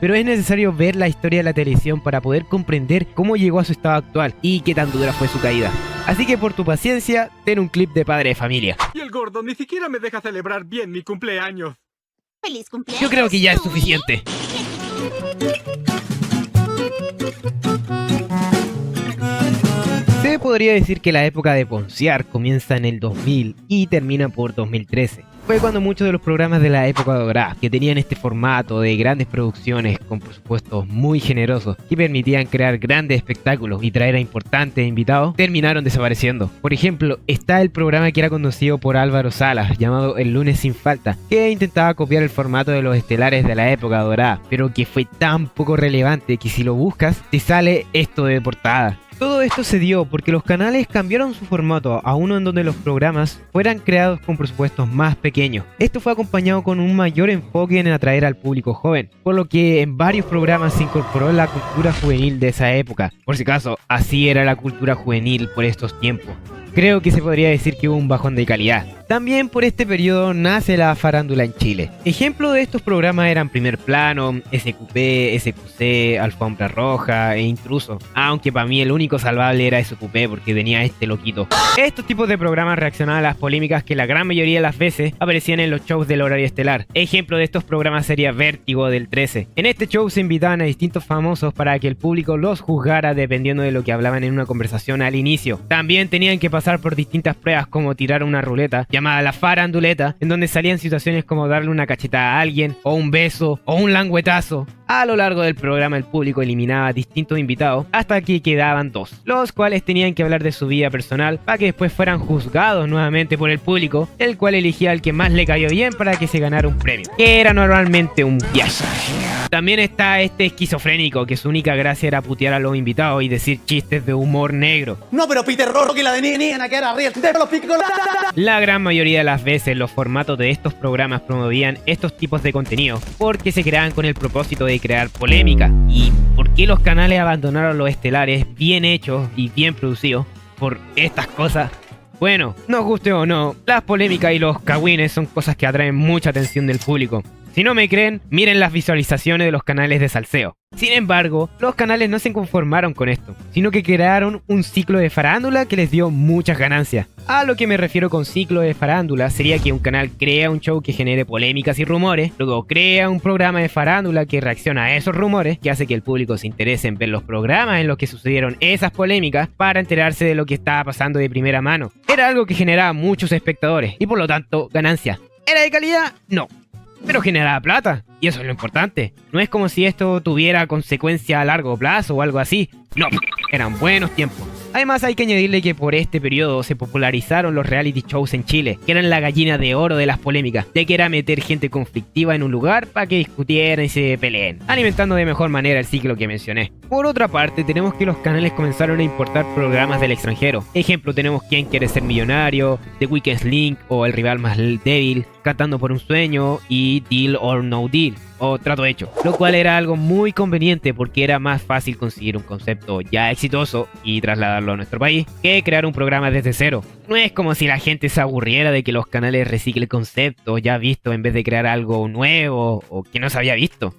Pero es necesario ver la historia de la televisión para poder comprender cómo llegó a su estado actual y qué tan dura fue su caída. Así que por tu paciencia, ten un clip de Padre de Familia. Y el gordo ni siquiera me deja celebrar bien mi cumpleaños. ¡Feliz cumpleaños! Yo creo que ya es suficiente. Se podría decir que la época de poncear comienza en el 2000 y termina por 2013. Fue cuando muchos de los programas de la época dorada, que tenían este formato de grandes producciones con presupuestos muy generosos que permitían crear grandes espectáculos y traer a importantes invitados, terminaron desapareciendo. Por ejemplo, está el programa que era conducido por Álvaro Salas, llamado El Lunes Sin Falta, que intentaba copiar el formato de los estelares de la época dorada, pero que fue tan poco relevante que si lo buscas, te sale esto de portada. Todo esto se dio porque los canales cambiaron su formato a uno en donde los programas fueran creados con presupuestos más pequeños. Esto fue acompañado con un mayor enfoque en atraer al público joven, por lo que en varios programas se incorporó la cultura juvenil de esa época. Por si acaso, así era la cultura juvenil por estos tiempos. Creo que se podría decir que hubo un bajón de calidad. También por este periodo nace la farándula en Chile. Ejemplo de estos programas eran Primer Plano, SQP, SQC, Alfombra Roja e Intruso. Aunque para mí el único salvable era SQP porque tenía este loquito. Estos tipos de programas reaccionaban a las polémicas que la gran mayoría de las veces aparecían en los shows del horario estelar. Ejemplo de estos programas sería Vértigo del 13. En este show se invitaban a distintos famosos para que el público los juzgara dependiendo de lo que hablaban en una conversación al inicio. También tenían que pasar pasar por distintas pruebas como tirar una ruleta llamada la faranduleta, en donde salían situaciones como darle una cachetada a alguien, o un beso, o un languetazo. A lo largo del programa el público eliminaba a distintos invitados hasta que quedaban 2, los cuales tenían que hablar de su vida personal para que después fueran juzgados nuevamente por el público, el cual elegía al que más le cayó bien para que se ganara un premio, que era normalmente un viaje. También está este esquizofrénico que su única gracia era putear a los invitados y decir chistes de humor negro. No, pero Peter Rorro que la de Nina que era real de los picos. La gran mayoría de las veces los formatos de estos programas promovían estos tipos de contenido porque se creaban con el propósito de crear polémica. ¿Y por qué los canales abandonaron los estelares bien hechos y bien producidos por estas cosas? Bueno, nos guste o no, las polémicas y los cagüines son cosas que atraen mucha atención del público. Si no me creen, miren las visualizaciones de los canales de salseo. Sin embargo, los canales no se conformaron con esto, sino que crearon un ciclo de farándula que les dio muchas ganancias. A lo que me refiero con ciclo de farándula sería que un canal crea un show que genere polémicas y rumores, luego crea un programa de farándula que reacciona a esos rumores, que hace que el público se interese en ver los programas en los que sucedieron esas polémicas para enterarse de lo que estaba pasando de primera mano. Era algo que generaba muchos espectadores y por lo tanto ganancias. ¿Era de calidad? No. Pero generaba plata, y eso es lo importante. No es como si esto tuviera consecuencia a largo plazo o algo así. No, eran buenos tiempos. Además hay que añadirle que por este periodo se popularizaron los reality shows en Chile, que eran la gallina de oro de las polémicas, de que era meter gente conflictiva en un lugar para que discutieran y se peleen, alimentando de mejor manera el ciclo que mencioné. Por otra parte, tenemos que los canales comenzaron a importar programas del extranjero. Ejemplo, tenemos Quién quiere ser millonario, The Weakest Link o El rival más débil, Cantando por un sueño y Deal or No Deal, o Trato Hecho, lo cual era algo muy conveniente porque era más fácil conseguir un concepto ya exitoso y trasladarlo a nuestro país que crear un programa desde cero. No es como si la gente se aburriera de que los canales reciclen conceptos ya vistos en vez de crear algo nuevo o que no se había visto.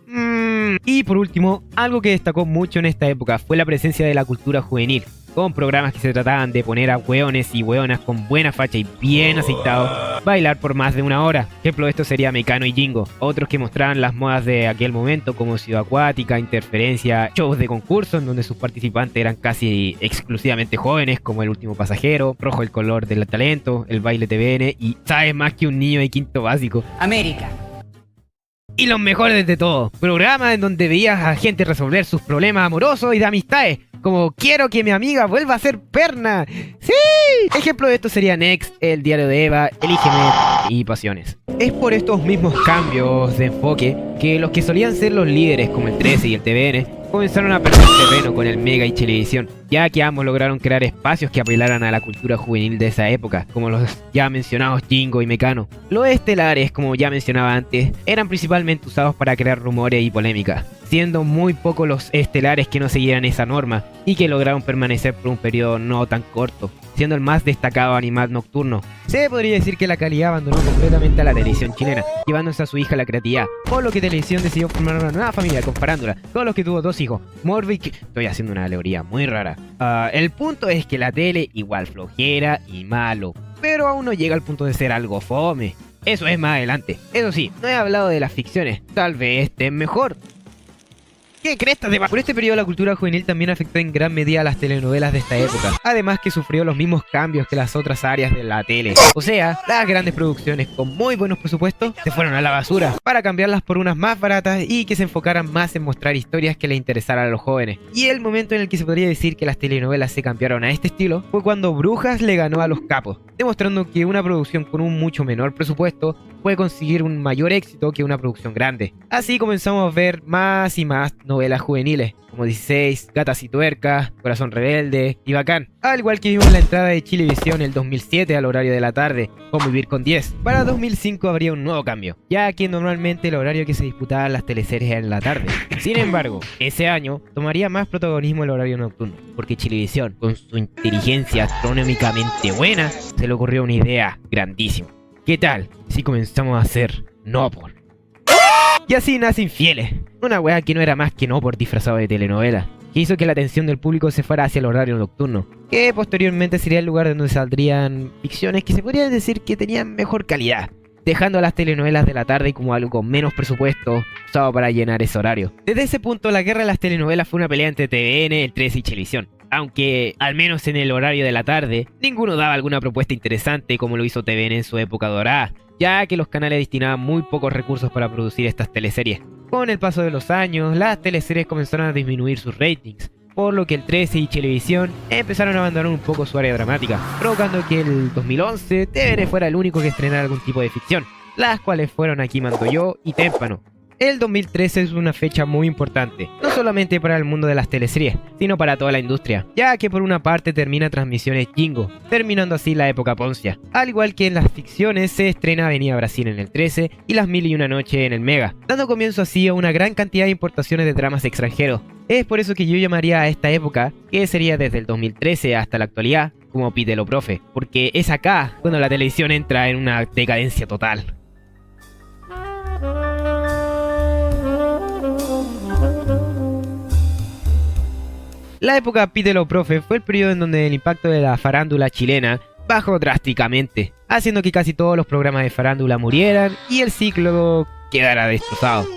Y por último, algo que destacó mucho en esta época fue la presencia de la cultura juvenil, con programas que se trataban de poner a hueones y hueonas con buena facha y bien aceitados bailar por más de una hora. Ejemplo de esto sería Mecano y Jingo. Otros que mostraban las modas de aquel momento como Ciudad Acuática, Interferencia, shows de concurso en donde sus participantes eran casi exclusivamente jóvenes como El último pasajero, Rojo el color del talento, El baile TVN y Sabes más que un niño de quinto básico. América. Y los mejores de todo, programas en donde veías a gente resolver sus problemas amorosos y de amistades, como quiero que mi amiga vuelva a ser perna. ¡Sí! Ejemplo de esto sería Next, El diario de Eva, Elígeme y Pasiones. Es por estos mismos cambios de enfoque que los que solían ser los líderes como el 13 y el TVN comenzaron a perder terreno con el Mega y Chilevisión, ya que ambos lograron crear espacios que apelaran a la cultura juvenil de esa época, como los ya mencionados Jingo y Mecano. Los estelares, como ya mencionaba antes, eran principalmente usados para crear rumores y polémicas, siendo muy pocos los estelares que no siguieran esa norma y que lograron permanecer por un periodo no tan corto, siendo el más destacado Animal Nocturno. Se podría decir que la calidad abandonó completamente a la televisión chilena, llevándose a su hija la creatividad, por lo que Televisión decidió formar una nueva familia con farándula, con los que tuvo 2 hijos, Morbic. Estoy haciendo una alegoría muy rara. El punto es que la tele igual flojera y malo, pero aún no llega al punto de ser algo fome. Eso es más adelante. Eso sí, no he hablado de las ficciones, tal vez estén mejor. ¿Qué crestas de... Por este periodo la cultura juvenil también afectó en gran medida a las telenovelas de esta época, además que sufrió los mismos cambios que las otras áreas de la tele. O sea, las grandes producciones con muy buenos presupuestos se fueron a la basura para cambiarlas por unas más baratas y que se enfocaran más en mostrar historias que le interesaran a los jóvenes. Y el momento en el que se podría decir que las telenovelas se cambiaron a este estilo fue cuando Brujas le ganó a Los Capos, demostrando que una producción con un mucho menor presupuesto puede conseguir un mayor éxito que una producción grande. Así comenzamos a ver más y más novelas juveniles, como 16, Gatas y Tuercas, Corazón Rebelde y Bacán. Al igual que vimos la entrada de Chilevisión el 2007 al horario de la tarde, Cómo vivir con 10. Para 2005 habría un nuevo cambio, ya que normalmente el horario que se disputaban las teleseries era en la tarde. Sin embargo, ese año tomaría más protagonismo el horario nocturno, porque Chilevisión, con su inteligencia astronómicamente buena, se le ocurrió una idea grandísima. ¿Qué tal si comenzamos a hacer No Por? Y así nace Infieles, una wea que no era más que No Por disfrazado de telenovela, que hizo que la atención del público se fuera hacia el horario nocturno, que posteriormente sería el lugar donde saldrían ficciones que se podría decir que tenían mejor calidad, dejando a las telenovelas de la tarde como algo con menos presupuesto usado para llenar ese horario. Desde ese punto, la guerra de las telenovelas fue una pelea entre TVN, el 13 y Chilevisión, aunque al menos en el horario de la tarde, ninguno daba alguna propuesta interesante como lo hizo TVN en su época dorada, ya que los canales destinaban muy pocos recursos para producir estas teleseries. Con el paso de los años, las teleseries comenzaron a disminuir sus ratings, por lo que el 13 y Chilevisión empezaron a abandonar un poco su área dramática, provocando que el 2011 TVN fuera el único que estrenara algún tipo de ficción, las cuales fueron Aquí Mando Yo y Témpano. El 2013 es una fecha muy importante, no solamente para el mundo de las teleseries, sino para toda la industria, ya que por una parte termina Transmisiones Jingo, terminando así la época Poncia. Al igual que en las ficciones, se estrena Avenida Brasil en el 13 y Las Mil y Una Noche en el Mega, dando comienzo así a una gran cantidad de importaciones de dramas extranjeros. Es por eso que yo llamaría a esta época, que sería desde el 2013 hasta la actualidad, como Pídelo Profe, porque es acá cuando la televisión entra en una decadencia total. La época Pídelo Profe fue el periodo en donde el impacto de la farándula chilena bajó drásticamente, haciendo que casi todos los programas de farándula murieran y el ciclo quedara destrozado.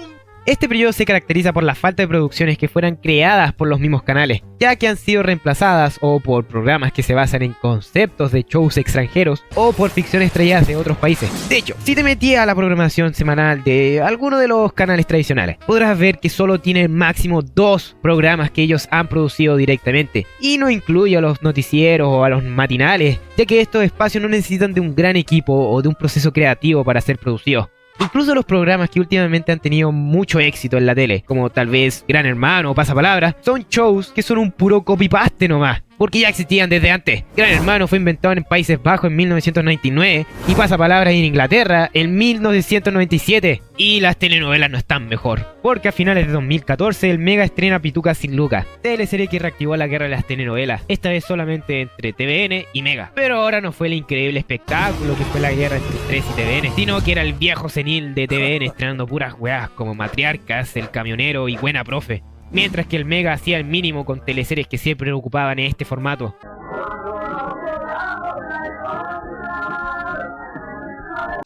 Este periodo se caracteriza por la falta de producciones que fueran creadas por los mismos canales, ya que han sido reemplazadas o por programas que se basan en conceptos de shows extranjeros o por ficciones traídas de otros países. De hecho, si te metías a la programación semanal de alguno de los canales tradicionales, podrás ver que solo tienen máximo 2 programas que ellos han producido directamente, y no incluye a los noticieros o a los matinales, ya que estos espacios no necesitan de un gran equipo o de un proceso creativo para ser producidos. Incluso los programas que últimamente han tenido mucho éxito en la tele, como tal vez Gran Hermano o Pasapalabra, son shows que son un puro copy-paste nomás, porque ya existían desde antes. Gran Hermano fue inventado en Países Bajos en 1999 y Pasapalabra en Inglaterra en 1997. Y las telenovelas no están mejor, porque a finales de 2014 el Mega estrena Pituca sin Lucas, teleserie que reactivó la guerra de las telenovelas, esta vez solamente entre TVN y Mega. Pero ahora no fue el increíble espectáculo que fue la guerra entre 3 y TVN, sino que era el viejo senil de TVN estrenando puras weas como Matriarcas, El Camionero y Buena Profe, mientras que el Mega hacía el mínimo con teleseries que siempre ocupaban en este formato.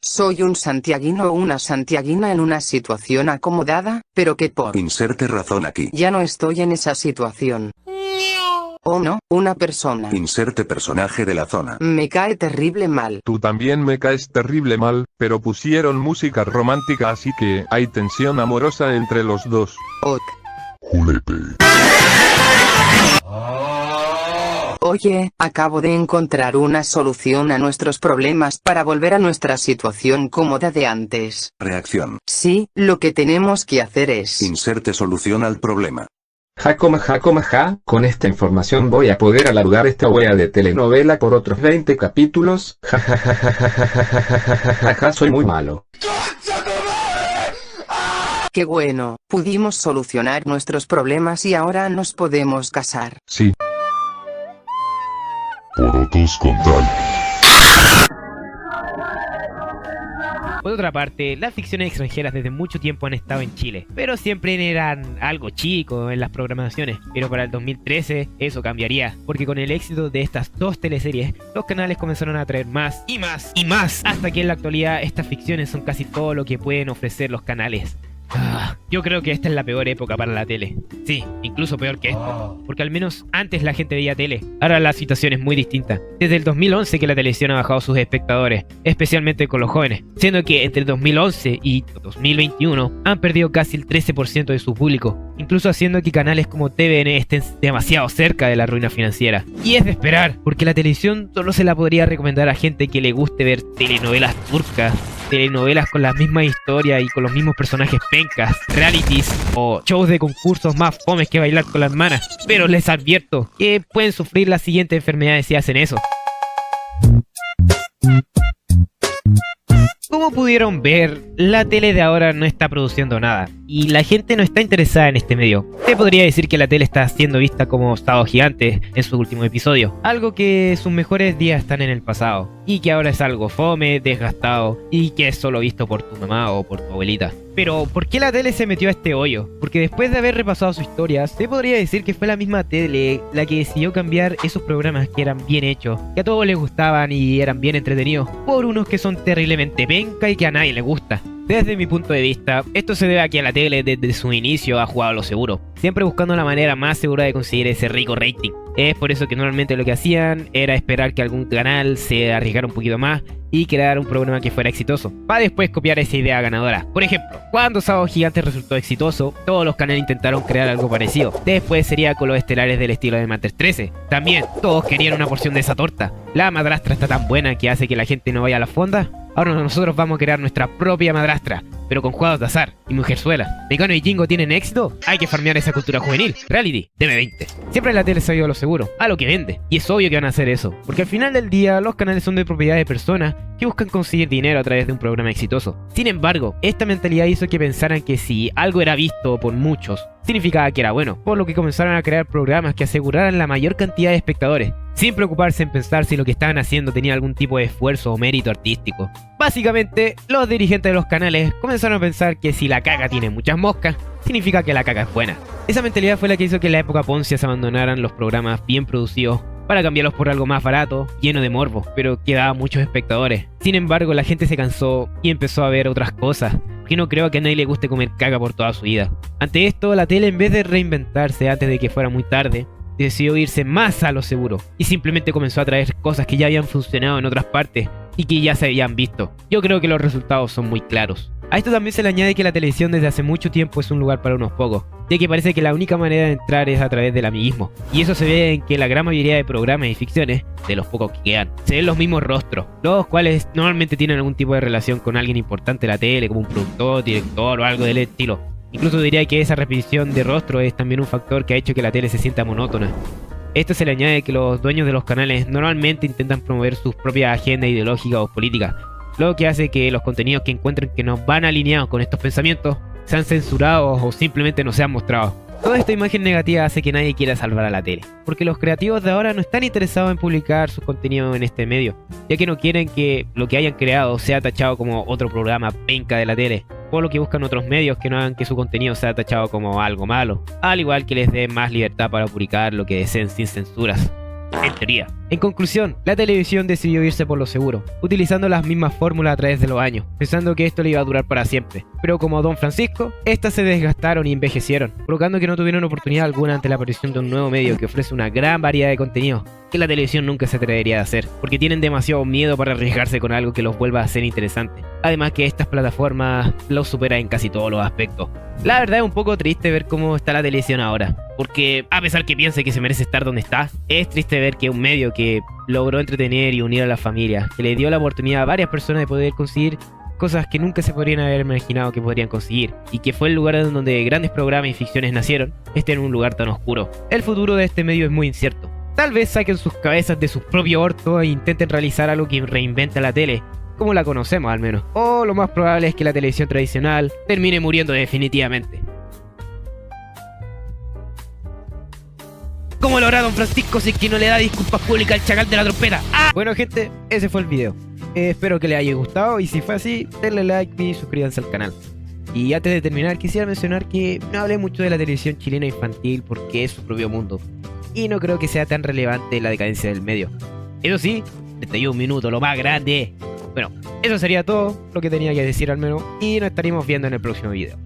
Soy un santiaguino o una santiaguina en una situación acomodada, pero que por... Inserte razón aquí. Ya no estoy en esa situación. Oh no, una persona. Inserte personaje de la zona. Me cae terrible mal. Tú también me caes terrible mal, pero pusieron música romántica así que hay tensión amorosa entre los dos. Ok. Julepe. Oye, acabo de encontrar una solución a nuestros problemas para volver a nuestra situación cómoda de antes. Reacción. Sí, lo que tenemos que hacer es... Inserte solución al problema. Ja, con esta información voy a poder alargar esta wea de telenovela por otros 20 capítulos. Ja, soy muy malo. Qué bueno, pudimos solucionar nuestros problemas y ahora nos podemos casar. Sí. Porotos con tal. Por otra parte, las ficciones extranjeras desde mucho tiempo han estado en Chile, pero siempre eran algo chico en las programaciones. Pero para el 2013 eso cambiaría, porque con el éxito de estas 2 teleseries, los canales comenzaron a atraer más y más y más, hasta que en la actualidad estas ficciones son casi todo lo que pueden ofrecer los canales. Yo creo que esta es la peor época para la tele. Sí, incluso peor que esto, porque al menos antes la gente veía tele. Ahora la situación es muy distinta. Desde el 2011 que la televisión ha bajado sus espectadores, especialmente con los jóvenes, siendo que entre 2011 y 2021 han perdido casi el 13% de su público, incluso haciendo que canales como TVN estén demasiado cerca de la ruina financiera. Y es de esperar, porque la televisión solo se la podría recomendar a gente que le guste ver telenovelas turcas, telenovelas con las mismas historias y con los mismos personajes pencas, realities o shows de concursos más fomes que bailar con las manas. Pero les advierto que pueden sufrir las siguientes enfermedades si hacen eso. Como pudieron ver, la tele de ahora no está produciendo nada y la gente no está interesada en este medio. Se podría decir que la tele está siendo vista como Sábado Gigante en su último episodio, algo que sus mejores días están en el pasado y que ahora es algo fome, desgastado y que es solo visto por tu mamá o por tu abuelita. Pero, ¿por qué la tele se metió a este hoyo? Porque después de haber repasado su historia, se podría decir que fue la misma tele la que decidió cambiar esos programas que eran bien hechos, que a todos les gustaban y eran bien entretenidos, por unos que son terriblemente penca y que a nadie le gusta. Desde mi punto de vista, esto se debe a que la tele desde su inicio ha jugado a lo seguro, siempre buscando la manera más segura de conseguir ese rico rating. Es por eso que normalmente lo que hacían era esperar que algún canal se arriesgara un poquito más y crear un programa que fuera exitoso, para después copiar esa idea ganadora. Por ejemplo, cuando Sábado Gigante resultó exitoso, todos los canales intentaron crear algo parecido. Después sería con los estelares del estilo de Master 13. También, todos querían una porción de esa torta. La madrastra está tan buena que hace que la gente no vaya a la fonda. Ahora nosotros vamos a crear nuestra propia madrastra, pero con juegos de azar y mujerzuelas. Mecano y Jingo tienen éxito, hay que farmear esa cultura juvenil. Reality, deme 20. Siempre la tele se ha ido a lo seguro, a lo que vende. Y es obvio que van a hacer eso, porque al final del día los canales son de propiedad de personas que buscan conseguir dinero a través de un programa exitoso. Sin embargo, esta mentalidad hizo que pensaran que si algo era visto por muchos, significaba que era bueno, por lo que comenzaron a crear programas que aseguraran la mayor cantidad de espectadores, sin preocuparse en pensar si lo que estaban haciendo tenía algún tipo de esfuerzo o mérito artístico. Básicamente, los dirigentes de los canales comenzaron a pensar que si la caca tiene muchas moscas, significa que la caca es buena. Esa mentalidad fue la que hizo que en la época Poncia se abandonaran los programas bien producidos para cambiarlos por algo más barato, lleno de morbo, pero que daba muchos espectadores. Sin embargo, la gente se cansó y empezó a ver otras cosas, porque no creo que a nadie le guste comer caca por toda su vida. Ante esto, la tele, en vez de reinventarse antes de que fuera muy tarde, decidió irse más a lo seguro y simplemente comenzó a traer cosas que ya habían funcionado en otras partes y que ya se habían visto. Yo creo que los resultados son muy claros. A esto también se le añade que la televisión desde hace mucho tiempo es un lugar para unos pocos, ya que parece que la única manera de entrar es a través del amiguismo, y eso se ve en que la gran mayoría de programas y ficciones, de los pocos que quedan, se ven los mismos rostros, los cuales normalmente tienen algún tipo de relación con alguien importante de la tele, como un productor, director o algo del estilo. Incluso diría que esa repetición de rostro es también un factor que ha hecho que la tele se sienta monótona. Esto se le añade que los dueños de los canales normalmente intentan promover sus propias agendas ideológicas o políticas, lo que hace que los contenidos que encuentren que no van alineados con estos pensamientos sean censurados o simplemente no sean mostrados. Toda esta imagen negativa hace que nadie quiera salvar a la tele, porque los creativos de ahora no están interesados en publicar sus contenidos en este medio, ya que no quieren que lo que hayan creado sea tachado como otro programa penca de la tele, por lo que buscan otros medios que no hagan que su contenido sea tachado como algo malo, al igual que les dé más libertad para publicar lo que deseen sin censuras. En teoría. En conclusión, la televisión decidió irse por lo seguro, utilizando las mismas fórmulas a través de los años, pensando que esto le iba a durar para siempre. Pero como Don Francisco, estas se desgastaron y envejecieron, provocando que no tuvieron oportunidad alguna ante la aparición de un nuevo medio que ofrece una gran variedad de contenido que la televisión nunca se atrevería a hacer, porque tienen demasiado miedo para arriesgarse con algo que los vuelva a ser interesante. Además que estas plataformas los superan en casi todos los aspectos. La verdad es un poco triste ver cómo está la televisión ahora, porque a pesar que piense que se merece estar donde está, es triste ver que un medio que logró entretener y unir a la familia, que le dio la oportunidad a varias personas de poder conseguir cosas que nunca se podrían haber imaginado que podrían conseguir, y que fue el lugar en donde grandes programas y ficciones nacieron, esté en un lugar tan oscuro. El futuro de este medio es muy incierto. Tal vez saquen sus cabezas de sus propios ortos e intenten realizar algo que reinvente la tele, como la conocemos al menos. O lo más probable es que la televisión tradicional termine muriendo definitivamente. ¿Cómo lo hará Don Francisco si es que no le da disculpas públicas al chacal de la trompeta? ¡Ah! Bueno gente, ese fue el video. Espero que les haya gustado y si fue así, denle like y suscríbanse al canal. Y antes de terminar, quisiera mencionar que no hablé mucho de la televisión chilena infantil porque es su propio mundo, y no creo que sea tan relevante la decadencia del medio. Eso sí, 31 minutos, lo más grande. Bueno, eso sería todo lo que tenía que decir al menos, y nos estaríamos viendo en el próximo video.